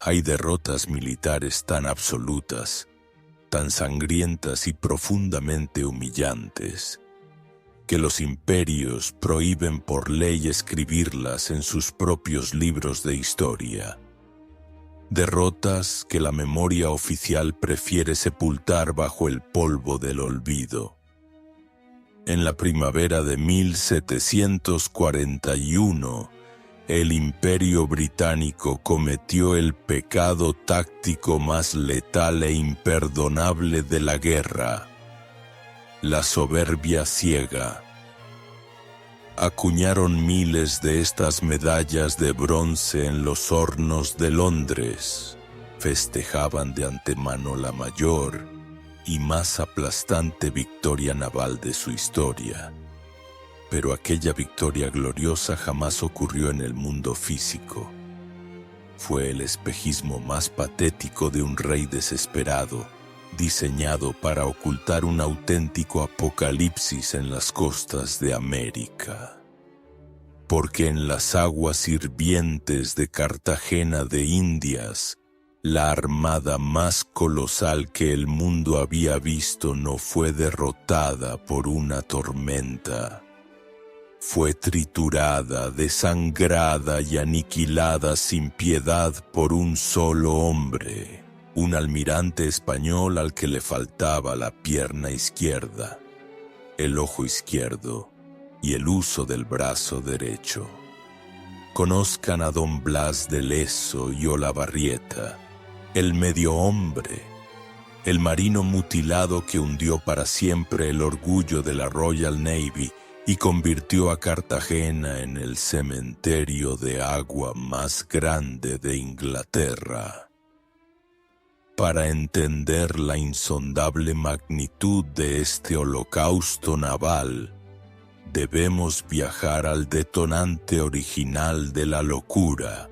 Hay derrotas militares tan absolutas, tan sangrientas y profundamente humillantes, que los imperios prohíben por ley escribirlas en sus propios libros de historia. Derrotas que la memoria oficial prefiere sepultar bajo el polvo del olvido. En la primavera de 1741, el Imperio Británico cometió el pecado táctico más letal e imperdonable de la guerra: la soberbia ciega. Acuñaron miles de estas medallas de bronce en los hornos de Londres. Festejaban de antemano la mayor y más aplastante victoria naval de su historia. Pero aquella victoria gloriosa jamás ocurrió en el mundo físico. Fue el espejismo más patético de un rey desesperado, diseñado para ocultar un auténtico apocalipsis en las costas de América. Porque en las aguas hirvientes de Cartagena de Indias, la armada más colosal que el mundo había visto no fue derrotada por una tormenta. Fue triturada, desangrada y aniquilada sin piedad por un solo hombre, un almirante español al que le faltaba la pierna izquierda, el ojo izquierdo y el uso del brazo derecho. Conozcan a don Blas de Leso y Olavarrieta, el medio hombre, el marino mutilado que hundió para siempre el orgullo de la Royal Navy y convirtió a Cartagena en el cementerio de agua más grande de Inglaterra. Para entender la insondable magnitud de este holocausto naval, debemos viajar al detonante original de la locura: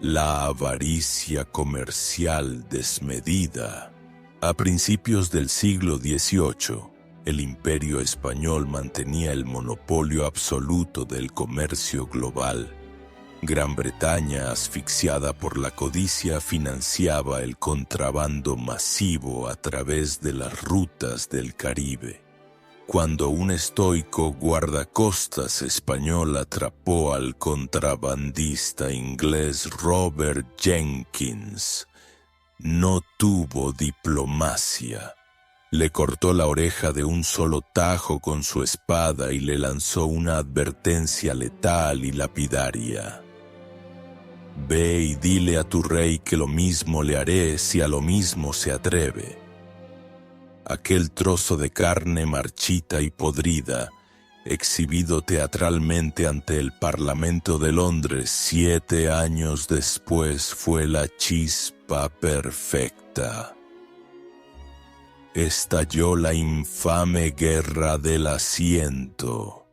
la avaricia comercial desmedida. A principios del siglo XVIII, el Imperio Español mantenía el monopolio absoluto del comercio global. Gran Bretaña, asfixiada por la codicia, financiaba el contrabando masivo a través de las rutas del Caribe. Cuando un estoico guardacostas español atrapó al contrabandista inglés Robert Jenkins, no tuvo diplomacia. Le cortó la oreja de un solo tajo con su espada y le lanzó una advertencia letal y lapidaria: «Ve y dile a tu rey que lo mismo le haré si a lo mismo se atreve». Aquel trozo de carne marchita y podrida, exhibido teatralmente ante el Parlamento de Londres 7 años después, fue la chispa perfecta. Estalló la infame Guerra del Asiento,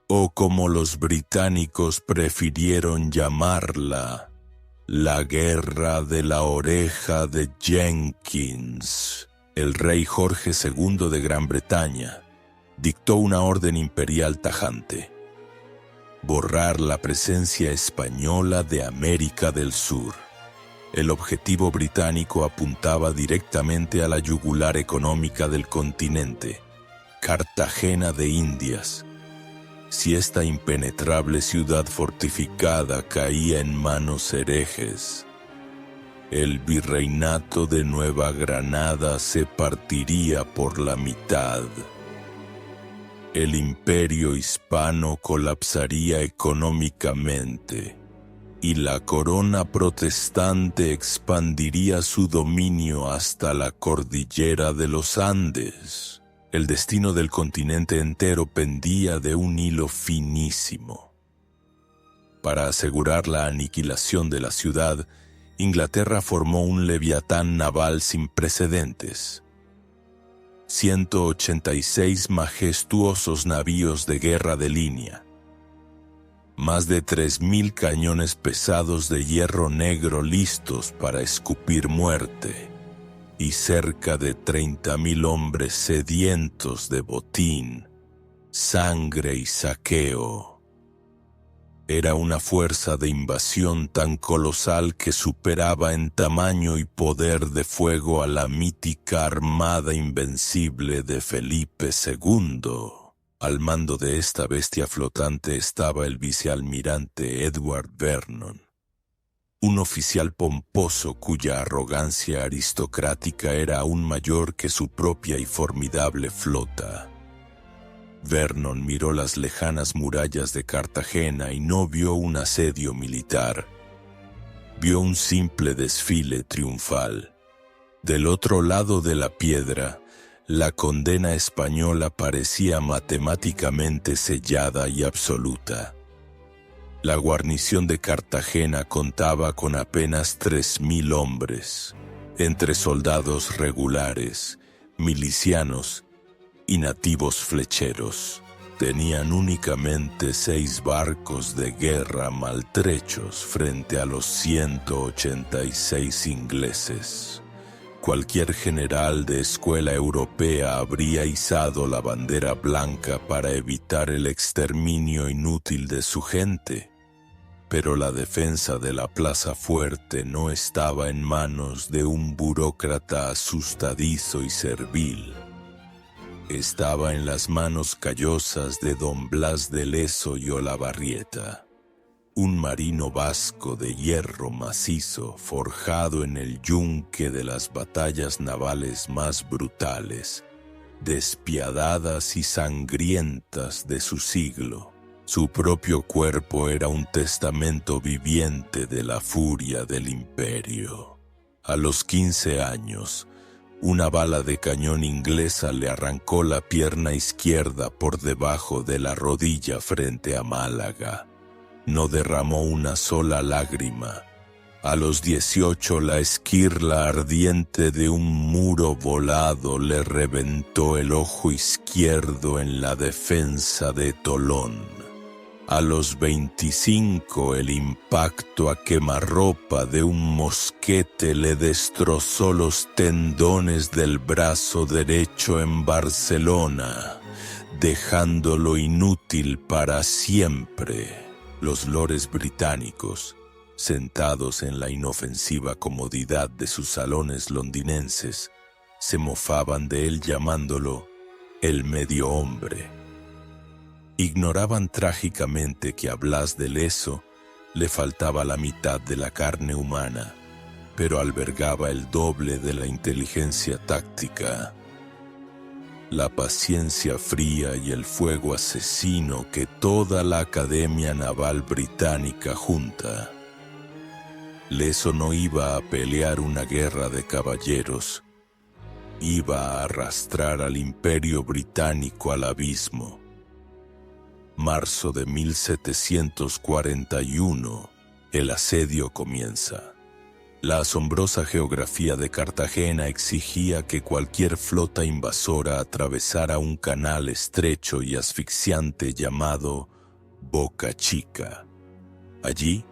o como los británicos prefirieron llamarla, la Guerra de la Oreja de Jenkins. El rey Jorge II de Gran Bretaña dictó una orden imperial tajante: borrar la presencia española de América del Sur. El objetivo británico apuntaba directamente a la yugular económica del continente, Cartagena de Indias. Si esta impenetrable ciudad fortificada caía en manos herejes, el virreinato de Nueva Granada se partiría por la mitad. El imperio hispano colapsaría económicamente y la corona protestante expandiría su dominio hasta la cordillera de los Andes. El destino del continente entero pendía de un hilo finísimo. Para asegurar la aniquilación de la ciudad, Inglaterra formó un leviatán naval sin precedentes. 186 majestuosos navíos de guerra de línea, más de 3.000 cañones pesados de hierro negro listos para escupir muerte, y cerca de 30.000 hombres sedientos de botín, sangre y saqueo. Era una fuerza de invasión tan colosal que superaba en tamaño y poder de fuego a la mítica Armada Invencible de Felipe II. Al mando de esta bestia flotante estaba el vicealmirante Edward Vernon, un oficial pomposo cuya arrogancia aristocrática era aún mayor que su propia y formidable flota. Vernon miró las lejanas murallas de Cartagena y no vio un asedio militar. Vio un simple desfile triunfal. Del otro lado de la piedra, la condena española parecía matemáticamente sellada y absoluta. La guarnición de Cartagena contaba con apenas 3.000 hombres, entre soldados regulares, milicianos y nativos flecheros. Tenían únicamente 6 barcos de guerra maltrechos frente a los 186 ingleses. Cualquier general de escuela europea habría izado la bandera blanca para evitar el exterminio inútil de su gente. Pero la defensa de la Plaza Fuerte no estaba en manos de un burócrata asustadizo y servil. Estaba en las manos callosas de don Blas de Leso y Olavarrieta, un marino vasco de hierro macizo forjado en el yunque de las batallas navales más brutales, despiadadas y sangrientas de su siglo. Su propio cuerpo era un testamento viviente de la furia del imperio. A los 15 años, una bala de cañón inglesa le arrancó la pierna izquierda por debajo de la rodilla frente a Málaga. No derramó una sola lágrima. A los 18, la esquirla ardiente de un muro volado le reventó el ojo izquierdo en la defensa de Tolón. A los 25, el impacto a quemarropa de un mosquete le destrozó los tendones del brazo derecho en Barcelona, dejándolo inútil para siempre. Los lores británicos, sentados en la inofensiva comodidad de sus salones londinenses, se mofaban de él llamándolo el medio hombre. Ignoraban trágicamente que a Blas de Leso le faltaba la mitad de la carne humana, pero albergaba el doble de la inteligencia táctica, la paciencia fría y el fuego asesino que toda la Academia Naval Británica junta. Leso no iba a pelear una guerra de caballeros, iba a arrastrar al Imperio Británico al abismo. Marzo de 1741, el asedio comienza. La asombrosa geografía de Cartagena exigía que cualquier flota invasora atravesara un canal estrecho y asfixiante llamado Boca Chica. Allí,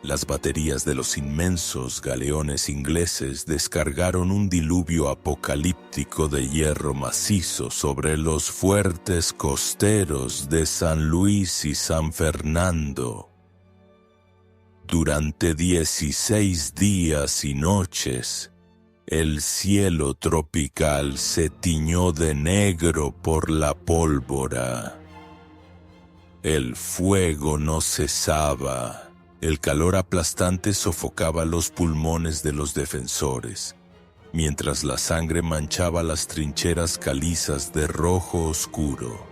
las baterías de los inmensos galeones ingleses descargaron un diluvio apocalíptico de hierro macizo sobre los fuertes costeros de San Luis y San Fernando. Durante 16 días y noches, el cielo tropical se tiñó de negro por la pólvora. El fuego no cesaba. El calor aplastante sofocaba los pulmones de los defensores, mientras la sangre manchaba las trincheras calizas de rojo oscuro.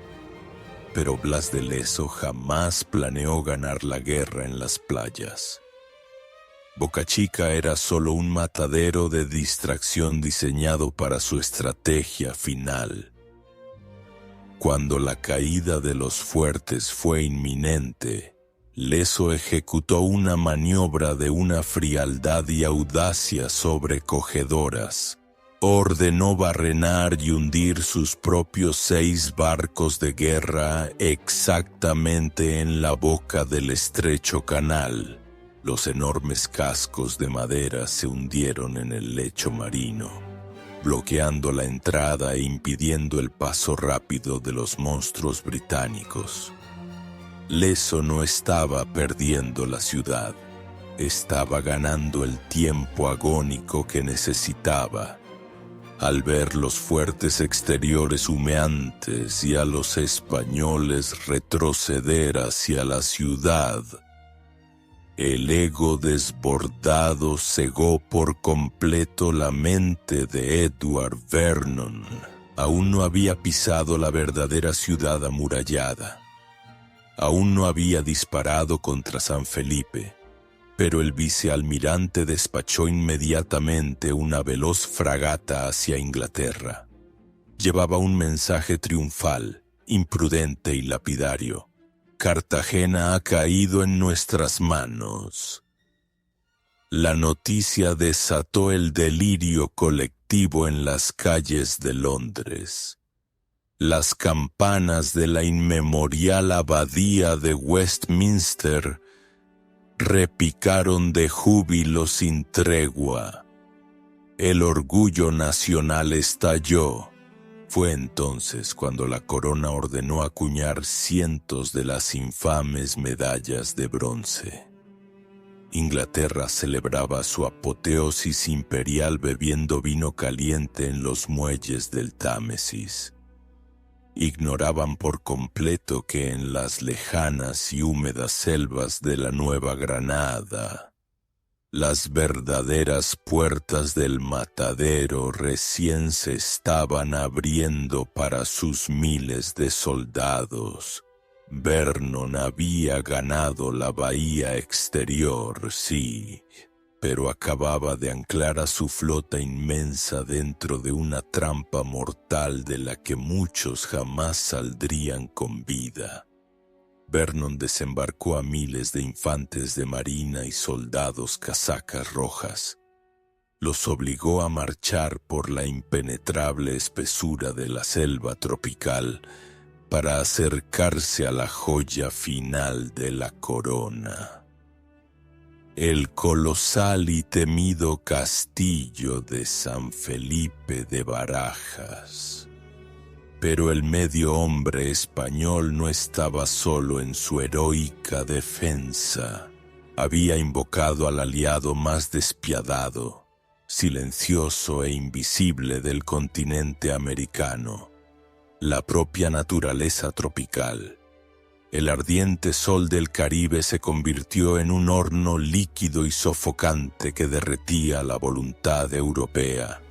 Pero Blas de Leso jamás planeó ganar la guerra en las playas. Boca Chica era solo un matadero de distracción diseñado para su estrategia final. Cuando la caída de los fuertes fue inminente, Leso ejecutó una maniobra de una frialdad y audacia sobrecogedoras. Ordenó barrenar y hundir sus propios 6 barcos de guerra exactamente en la boca del estrecho canal. Los enormes cascos de madera se hundieron en el lecho marino, bloqueando la entrada e impidiendo el paso rápido de los monstruos británicos. Leso no estaba perdiendo la ciudad, estaba ganando el tiempo agónico que necesitaba. Al ver los fuertes exteriores humeantes y a los españoles retroceder hacia la ciudad, el ego desbordado cegó por completo la mente de Edward Vernon. Aún no había pisado la verdadera ciudad amurallada. Aún no había disparado contra San Felipe, pero el vicealmirante despachó inmediatamente una veloz fragata hacia Inglaterra. Llevaba un mensaje triunfal, imprudente y lapidario. Cartagena ha caído en nuestras manos. La noticia desató el delirio colectivo en las calles de Londres. Las campanas de la inmemorial abadía de Westminster repicaron de júbilo sin tregua. El orgullo nacional estalló. Fue entonces cuando la corona ordenó acuñar cientos de las infames medallas de bronce. Inglaterra celebraba su apoteosis imperial bebiendo vino caliente en los muelles del Támesis. Ignoraban por completo que en las lejanas y húmedas selvas de la Nueva Granada, las verdaderas puertas del matadero recién se estaban abriendo para sus miles de soldados. Vernon había ganado la bahía exterior, sí, pero acababa de anclar a su flota inmensa dentro de una trampa mortal de la que muchos jamás saldrían con vida. Vernon desembarcó a miles de infantes de marina y soldados casacas rojas. Los obligó a marchar por la impenetrable espesura de la selva tropical para acercarse a la joya final de la corona. El colosal y temido castillo de San Felipe de Barajas. Pero el medio hombre español no estaba solo en su heroica defensa. Había invocado al aliado más despiadado, silencioso e invisible del continente americano, la propia naturaleza tropical. El ardiente sol del Caribe se convirtió en un horno líquido y sofocante que derretía la voluntad europea.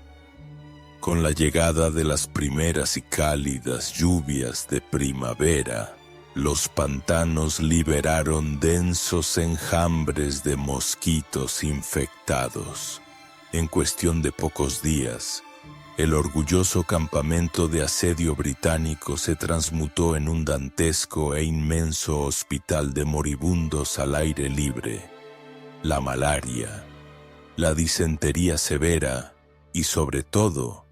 Con la llegada de las primeras y cálidas lluvias de primavera, los pantanos liberaron densos enjambres de mosquitos infectados. En cuestión de pocos días, el orgulloso campamento de asedio británico se transmutó en un dantesco e inmenso hospital de moribundos al aire libre. La malaria, la disentería severa y, sobre todo,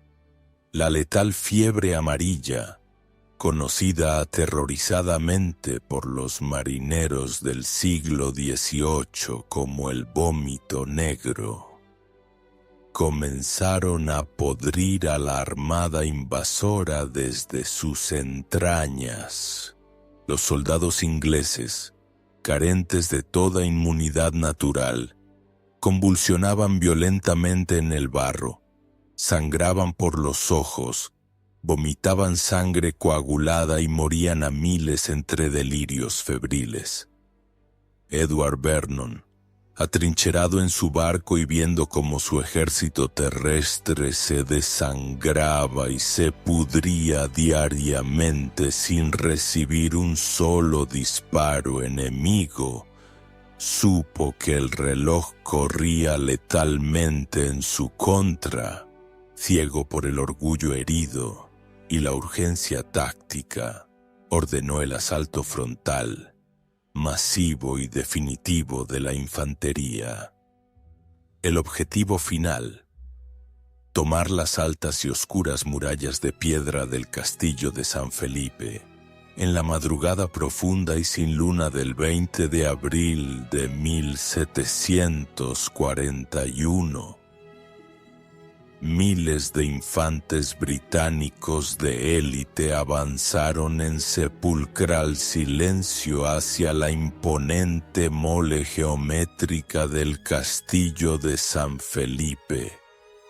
la letal fiebre amarilla, conocida aterrorizadamente por los marineros del siglo XVIII como el vómito negro, comenzaron a podrir a la armada invasora desde sus entrañas. Los soldados ingleses, carentes de toda inmunidad natural, convulsionaban violentamente en el barro, sangraban por los ojos, vomitaban sangre coagulada y morían a miles entre delirios febriles. Edward Vernon, atrincherado en su barco y viendo cómo su ejército terrestre se desangraba y se pudría diariamente sin recibir un solo disparo enemigo, supo que el reloj corría letalmente en su contra. Ciego por el orgullo herido y la urgencia táctica, ordenó el asalto frontal, masivo y definitivo de la infantería. El objetivo final, tomar las altas y oscuras murallas de piedra del castillo de San Felipe, en la madrugada profunda y sin luna del 20 de abril de 1741. miles de infantes británicos de élite avanzaron en sepulcral silencio hacia la imponente mole geométrica del castillo de San Felipe.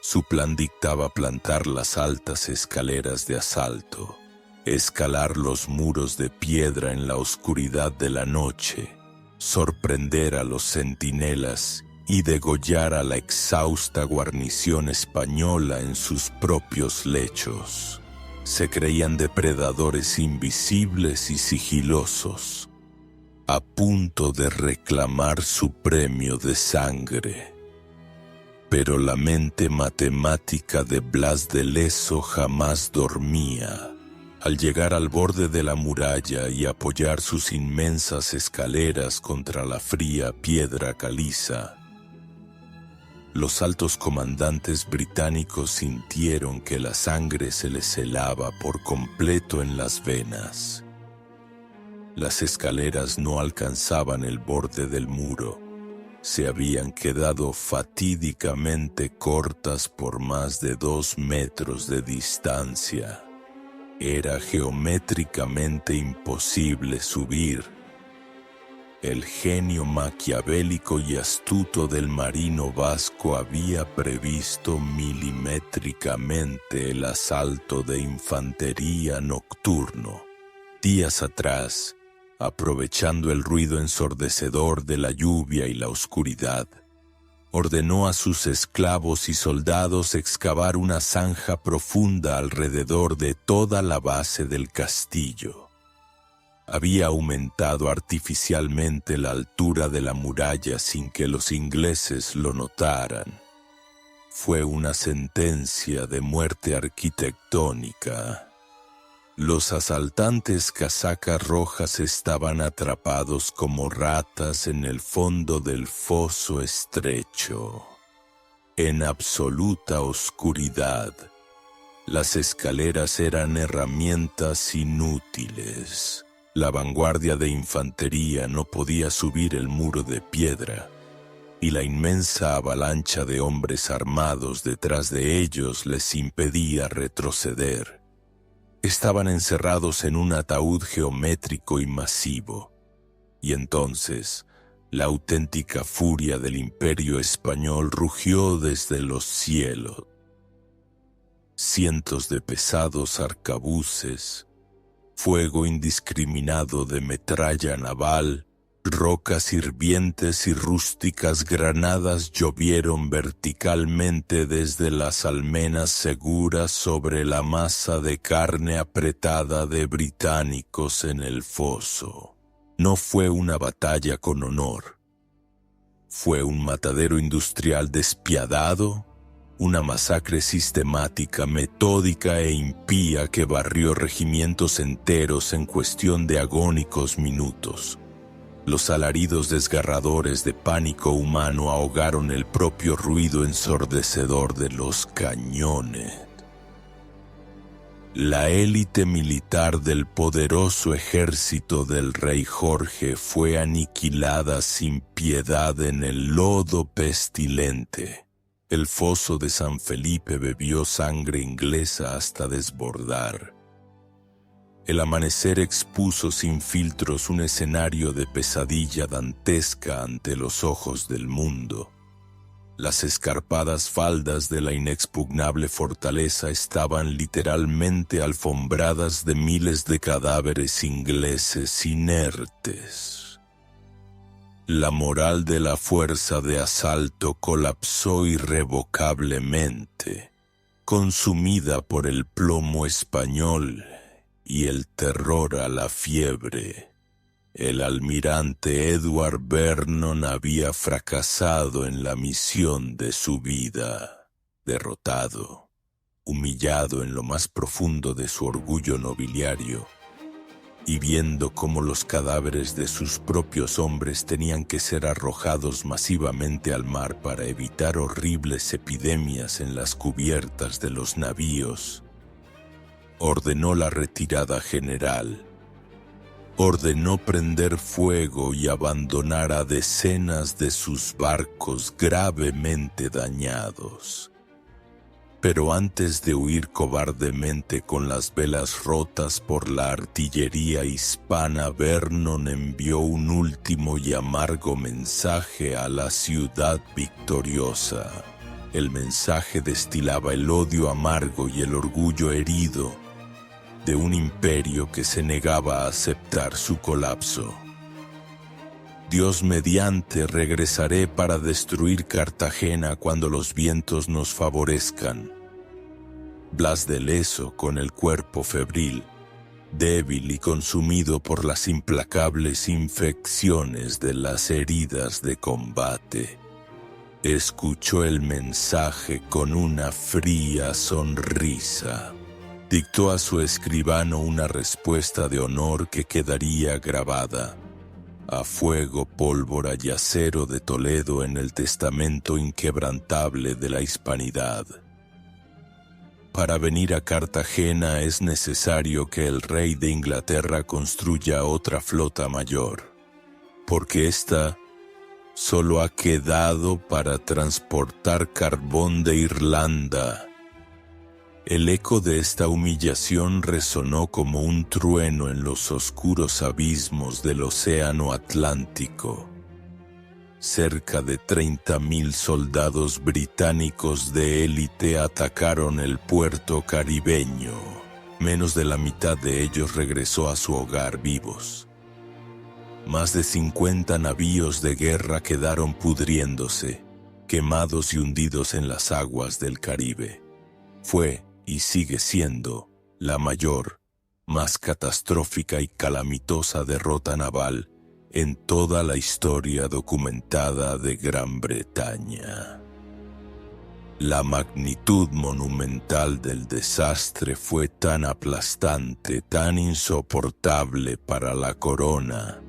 Su plan dictaba plantar las altas escaleras de asalto, escalar los muros de piedra en la oscuridad de la noche, sorprender a los centinelas y degollar a la exhausta guarnición española en sus propios lechos. Se creían depredadores invisibles y sigilosos, a punto de reclamar su premio de sangre. Pero la mente matemática de Blas de Lezo jamás dormía. Al llegar al borde de la muralla y apoyar sus inmensas escaleras contra la fría piedra caliza, los altos comandantes británicos sintieron que la sangre se les helaba por completo en las venas. Las escaleras no alcanzaban el borde del muro. Se habían quedado fatídicamente cortas por más de 2 metros de distancia. Era geométricamente imposible subir. El genio maquiavélico y astuto del marino vasco había previsto milimétricamente el asalto de infantería nocturno. Días atrás, aprovechando el ruido ensordecedor de la lluvia y la oscuridad, ordenó a sus esclavos y soldados excavar una zanja profunda alrededor de toda la base del castillo. Había aumentado artificialmente la altura de la muralla sin que los ingleses lo notaran. Fue una sentencia de muerte arquitectónica. Los asaltantes casacas rojas estaban atrapados como ratas en el fondo del foso estrecho. En absoluta oscuridad, las escaleras eran herramientas inútiles. La vanguardia de infantería no podía subir el muro de piedra, y la inmensa avalancha de hombres armados detrás de ellos les impedía retroceder. Estaban encerrados en un ataúd geométrico y masivo, y entonces la auténtica furia del Imperio español rugió desde los cielos. Cientos de pesados arcabuces, fuego indiscriminado de metralla naval, rocas hirvientes y rústicas granadas llovieron verticalmente desde las almenas seguras sobre la masa de carne apretada de británicos en el foso. No fue una batalla con honor. Fue un matadero industrial despiadado, una masacre sistemática, metódica e impía que barrió regimientos enteros en cuestión de agónicos minutos. Los alaridos desgarradores de pánico humano ahogaron el propio ruido ensordecedor de los cañones. La élite militar del poderoso ejército del rey Jorge fue aniquilada sin piedad en el lodo pestilente. El foso de San Felipe bebió sangre inglesa hasta desbordar. El amanecer expuso sin filtros un escenario de pesadilla dantesca ante los ojos del mundo. Las escarpadas faldas de la inexpugnable fortaleza estaban literalmente alfombradas de miles de cadáveres ingleses inertes. La moral de la fuerza de asalto colapsó irrevocablemente, consumida por el plomo español y el terror a la fiebre. El almirante Edward Vernon había fracasado en la misión de su vida. Derrotado, humillado en lo más profundo de su orgullo nobiliario, y viendo cómo los cadáveres de sus propios hombres tenían que ser arrojados masivamente al mar para evitar horribles epidemias en las cubiertas de los navíos, ordenó la retirada general. Ordenó prender fuego y abandonar a decenas de sus barcos gravemente dañados. Pero antes de huir cobardemente con las velas rotas por la artillería hispana, Vernon envió un último y amargo mensaje a la ciudad victoriosa. El mensaje destilaba el odio amargo y el orgullo herido de un imperio que se negaba a aceptar su colapso. Dios mediante regresaré para destruir Cartagena cuando los vientos nos favorezcan. Blas de Leso, con el cuerpo febril, débil y consumido por las implacables infecciones de las heridas de combate, escuchó el mensaje con una fría sonrisa. Dictó a su escribano una respuesta de honor que quedaría grabada a fuego, pólvora y acero de Toledo en el testamento inquebrantable de la hispanidad. Para venir a Cartagena es necesario que el rey de Inglaterra construya otra flota mayor, porque ésta solo ha quedado para transportar carbón de Irlanda. El eco de esta humillación resonó como un trueno en los oscuros abismos del océano Atlántico. Cerca de 30.000 soldados británicos de élite atacaron el puerto caribeño. Menos de la mitad de ellos regresó a su hogar vivos. Más de 50 navíos de guerra quedaron pudriéndose, quemados y hundidos en las aguas del Caribe. Fue, y sigue siendo, la mayor, más catastrófica y calamitosa derrota naval en toda la historia documentada de Gran Bretaña. La magnitud monumental del desastre fue tan aplastante, tan insoportable para la corona,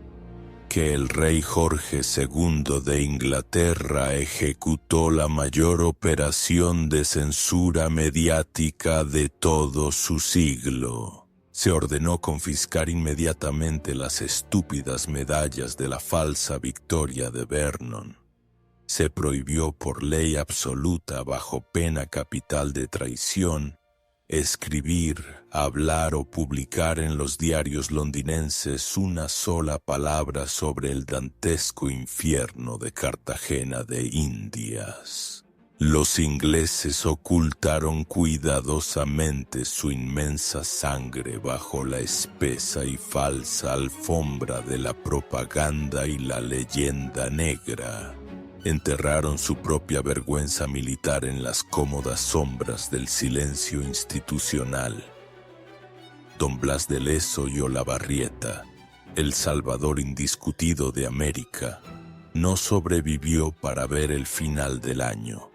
que el rey Jorge II de Inglaterra ejecutó la mayor operación de censura mediática de todo su siglo. Se ordenó confiscar inmediatamente las estúpidas medallas de la falsa victoria de Vernon. Se prohibió por ley absoluta, bajo pena capital de traición, escribir, hablar o publicar en los diarios londinenses una sola palabra sobre el dantesco infierno de Cartagena de Indias. Los ingleses ocultaron cuidadosamente su inmensa sangre bajo la espesa y falsa alfombra de la propaganda y la leyenda negra. Enterraron su propia vergüenza militar en las cómodas sombras del silencio institucional. Don Blas de Leso y Olavarrieta, el salvador indiscutido de América, no sobrevivió para ver el final del año.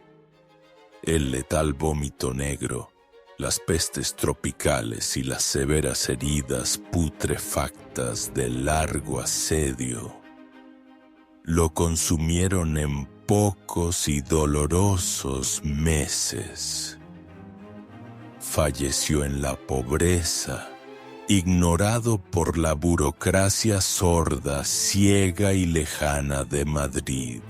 El letal vómito negro, las pestes tropicales y las severas heridas putrefactas del largo asedio lo consumieron en pocos y dolorosos meses. Falleció en la pobreza, ignorado por la burocracia sorda, ciega y lejana de Madrid.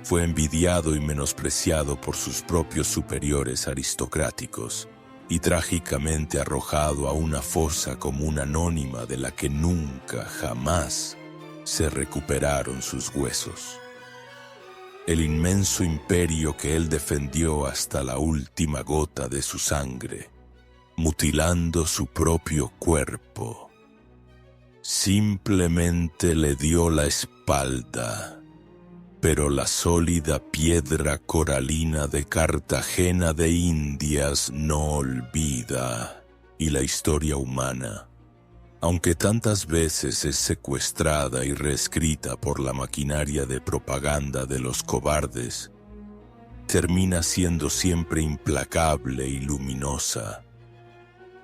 Fue envidiado y menospreciado por sus propios superiores aristocráticos y trágicamente arrojado a una fosa común anónima de la que nunca, jamás, se recuperaron sus huesos. El inmenso imperio que él defendió hasta la última gota de su sangre, mutilando su propio cuerpo, simplemente le dio la espalda, pero la sólida piedra coralina de Cartagena de Indias no olvida, y la historia humana, aunque tantas veces es secuestrada y reescrita por la maquinaria de propaganda de los cobardes, termina siendo siempre implacable y luminosa.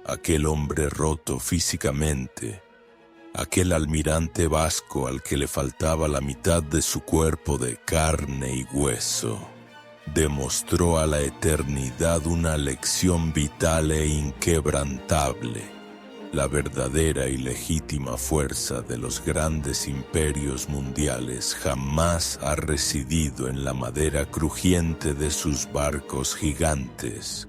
Aquel hombre roto físicamente, aquel almirante vasco al que le faltaba la mitad de su cuerpo de carne y hueso, demostró a la eternidad una lección vital e inquebrantable. La verdadera y legítima fuerza de los grandes imperios mundiales jamás ha residido en la madera crujiente de sus barcos gigantes,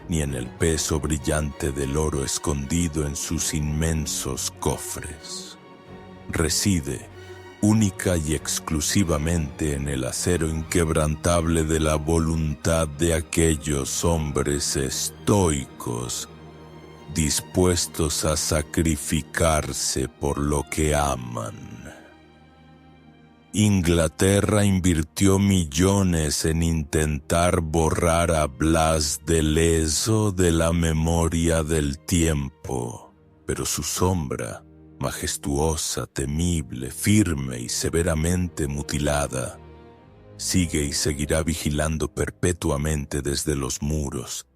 ni en el peso brillante del oro escondido en sus inmensos cofres. Reside única y exclusivamente en el acero inquebrantable de la voluntad de aquellos hombres estoicos, dispuestos a sacrificarse por lo que aman. Inglaterra invirtió millones en intentar borrar a Blas de Lezo de la memoria del tiempo, pero su sombra, majestuosa, temible, firme y severamente mutilada, sigue y seguirá vigilando perpetuamente desde los muros,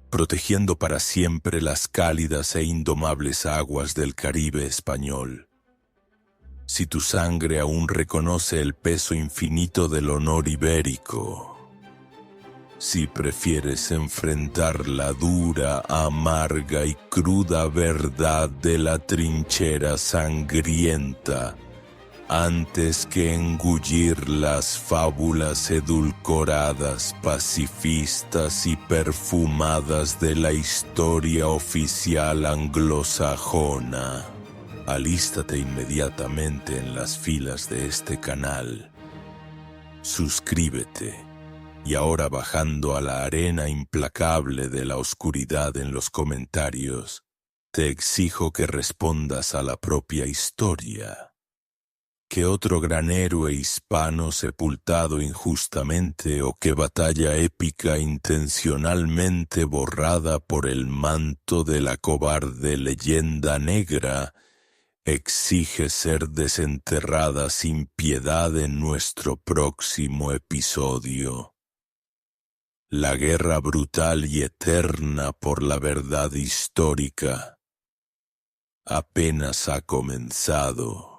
protegiendo para siempre las cálidas e indomables aguas del Caribe español. Si tu sangre aún reconoce el peso infinito del honor ibérico, si prefieres enfrentar la dura, amarga y cruda verdad de la trinchera sangrienta, antes que engullir las fábulas edulcoradas, pacifistas y perfumadas de la historia oficial anglosajona, alístate inmediatamente en las filas de este canal. Suscríbete. Y ahora, bajando a la arena implacable de la oscuridad en los comentarios, te exijo que respondas a la propia historia. ¿Qué otro gran héroe hispano sepultado injustamente o qué batalla épica intencionalmente borrada por el manto de la cobarde leyenda negra exige ser desenterrada sin piedad en nuestro próximo episodio? La guerra brutal y eterna por la verdad histórica apenas ha comenzado.